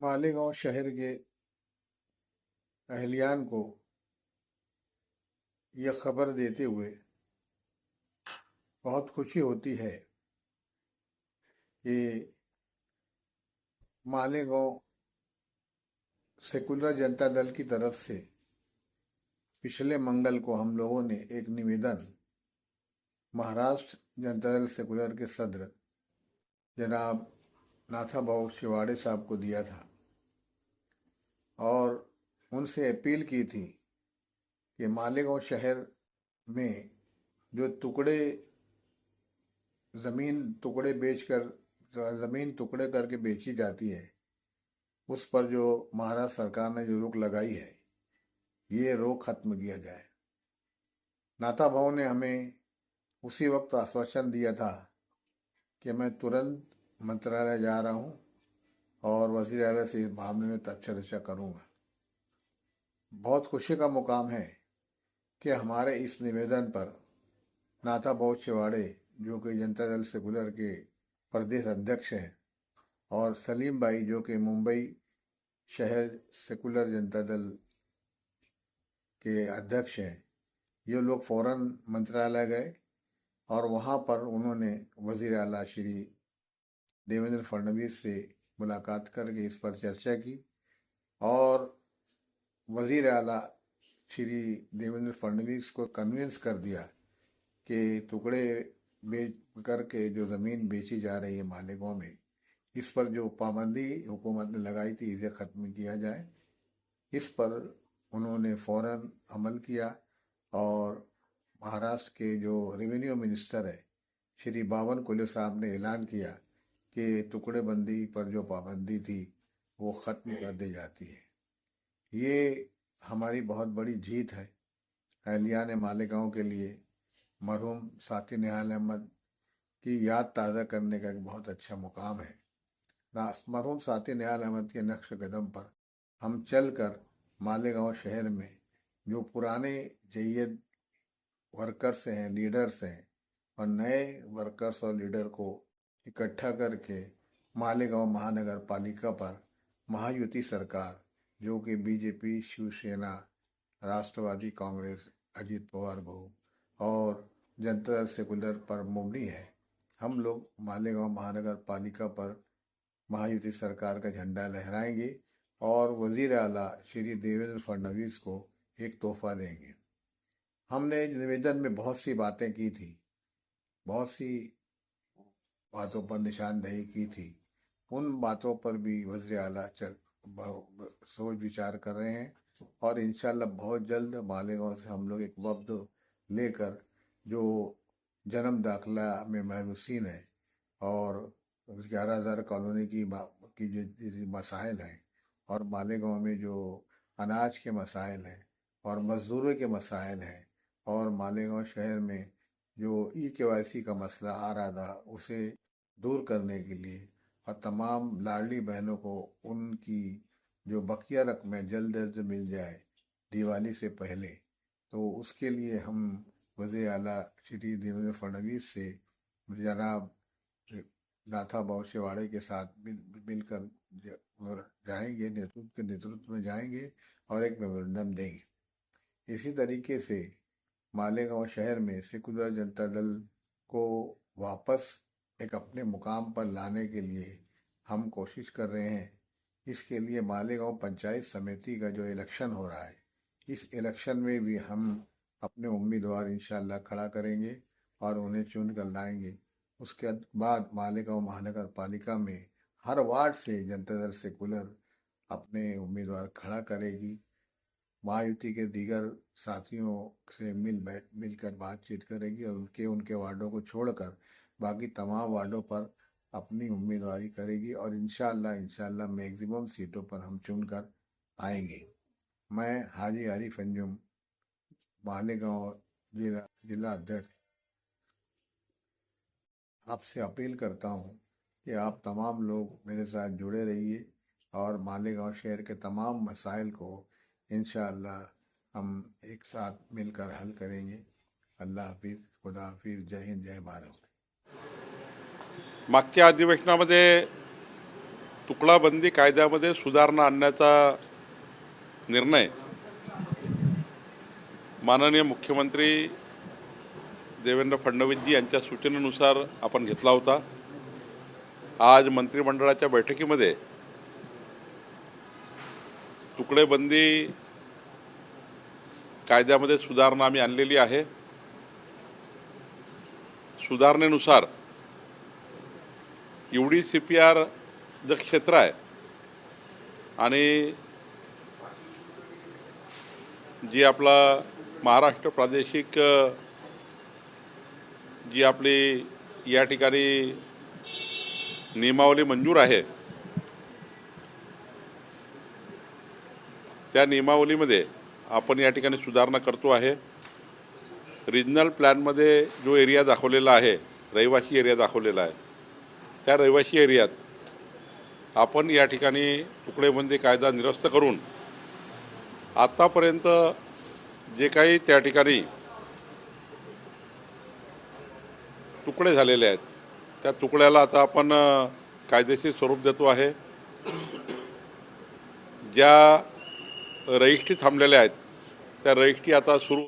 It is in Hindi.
मालेगांव शहर के अहलियान को यह खबर देते हुए बहुत खुशी होती है कि मालेगांव सेकुलर जनता दल की तरफ से पिछले मंगल को हम लोगों ने एक निवेदन महाराष्ट्र जनता दल सेकुलर के सदर जनाब नाथाभाऊ शिवाड़े साहब को दिया था और उनसे अपील की थी कि मालेगांव शहर में जो ज़मीन टुकड़े करके बेची जाती है, उस पर जो महाराष्ट्र सरकार ने जो रोक लगाई है, ये रोक खत्म किया जाए। नाथा भाऊ ने हमें उसी वक्त आश्वासन दिया था कि मैं तुरंत मंत्रालय जा रहा हूँ और वज़ीर आला से इस मामले में चर्चा करूँगा। बहुत खुशी का मुकाम है कि हमारे इस निवेदन पर नाथा भाऊ शिवाड़े, जो कि जनता दल सेकुलर के प्रदेश अध्यक्ष हैं, और सलीम भाई, जो कि मुंबई शहर सेकुलर जनता दल के अध्यक्ष हैं, ये लोग फौरन मंत्रालय गए और वहाँ पर उन्होंने वज़ीर आला श्री देवेंद्र फडणवीस से मुलाकात करके इस पर चर्चा की और वज़ीर आला श्री देवेंद्र फडणवीस को कन्विंस कर दिया कि टुकड़े बेच करके जो ज़मीन बेची जा रही है मालेगांव में, इस पर जो पाबंदी हुकूमत ने लगाई थी, इसे ख़त्म किया जाए। इस पर उन्होंने फ़ौरन अमल किया और महाराष्ट्र के जो रेवेन्यू मिनिस्टर है श्री बावन कुले साहब ने ऐलान किया कि टुकड़ेबंदी पर जो पाबंदी थी वो ख़त्म कर दी जाती है। ये हमारी बहुत बड़ी जीत है। अहलियान मालेगांव के लिए मरहूम साथी निहाल अहमद की याद ताज़ा करने का एक बहुत अच्छा मुकाम है। मरहूम साथी निहाल अहमद के नक्श कदम पर हम चलकर मालेगांव शहर में जो पुराने जय्यद वर्कर्स हैं, लीडर्स हैं, और नए वर्कर्स और लीडर को इकट्ठा करके मालेगांव महानगर पालिका पर महायुति सरकार, जो कि बीजेपी, शिवसेना, राष्ट्रवादी कांग्रेस, अजीत पवार बहु और जनता दल सेकुलर पर मुमनी है, हम लोग मालेगांव महानगर पालिका पर महायुति सरकार का झंडा लहराएंगे और वज़ीर आला श्री देवेंद्र फडणवीस को एक तोहफा देंगे। हमने निवेदन में बहुत सी बातें की थी, बहुत सी बातों पर निशानदेही की थी। उन बातों पर भी वज़ीर आला सोच विचार कर रहे हैं और इंशाल्लाह बहुत जल्द मालेगांव से हम लोग एक वफ्द लेकर जो जन्म दाखिला में महबूसीन है और 11,000 कॉलोनी की जो मसाइल हैं और मालेगांव में जो अनाज के मसाइल हैं और मजदूरों के मसाइल हैं और मालेगांव शहर में जो KYC का मसला आ रहा था, उसे दूर करने के लिए और तमाम लाडली बहनों को उनकी जो बकिया रकमें जल्द अज जल्द मिल जाए दिवाली से पहले, तो उसके लिए हम वज़ीर आला श्री देवेंद्र फडणवीस से जनाब नाथा भाऊ शिवाड़े के साथ मिलकर जाएंगे, नेतृत्व में जाएंगे और एक मेमोरेंडम देंगे। इसी तरीके से मालेगांव शहर में सेकुलर जनता दल को वापस एक अपने मुकाम पर लाने के लिए हम कोशिश कर रहे हैं। इसके लिए मालेगांव पंचायत समिति का जो इलेक्शन हो रहा है, इस इलेक्शन में भी हम अपने उम्मीदवार इंशाल्लाह खड़ा करेंगे और उन्हें चुन कर लाएंगे। उसके बाद मालेगांव महानगर पालिका में हर वार्ड से जनता दल सेकुलर अपने उम्मीदवार खड़ा करेगी। महायुति के दीगर साथियों से मिलकर बातचीत करेगी और उनके वार्डों को छोड़कर बाकी तमाम वार्डों पर अपनी उम्मीदवारी करेगी और इंशाल्लाह मैक्सिमम सीटों पर हम चुनकर आएंगे। मैं हाजी आरिफ अंजुम, मालेगांव जिला अध्यक्ष, आपसे अपील करता हूं कि आप तमाम लोग मेरे साथ जुड़े रहिए और मालेगांव शहर के तमाम मसाइल को इंशाअल्लाह हम एक साथ मिलकर हल करेंगे। अल्लाह हाफिज़, खुदा हाफिज़, जय हिंद, जय भारत। मागच्या अधिवेशनामध्ये तुकडाबंदी कायद्यामध्ये सुधारणा आणण्याचा निर्णय माननीय मुख्यमंत्री देवेंद्र फडणवीसजी यांच्या सूचनेनुसार आपण घेतला होता। आज मंत्रिमंडळाच्या बैठकीमध्ये तुकडेबंदी कायद्यामध्ये सुधारणा आम्ही आणलेली आहे। सुधारणेनुसार एवढी CPR जे क्षेत्र आहे आणि जी आपला महाराष्ट्र प्रादेशिक जी आपली या ठिकाणी नियमावली मंजूर आहे त्या नियमावलीमध्ये आपण या ठिकाणी सुधारणा करतो आहे। रिजनल प्लॅनमध्ये जो एरिया दाखवलेला आहे, रहिवासी एरिया दाखवलेला आहे, त्या रहिवासी एरियात आपण या ठिकाणी तुकडेबंदी कायदा निरस्त करून आतापर्यंत जे काही त्या ठिकाणी तुकडे झालेले आहेत त्या तुकड्याला आता आपण कायदेशीर स्वरूप देतो आहे। ज्या रजिस्ट्री थांबलेल्या आहेत त्या रजिस्ट्री आता सुरू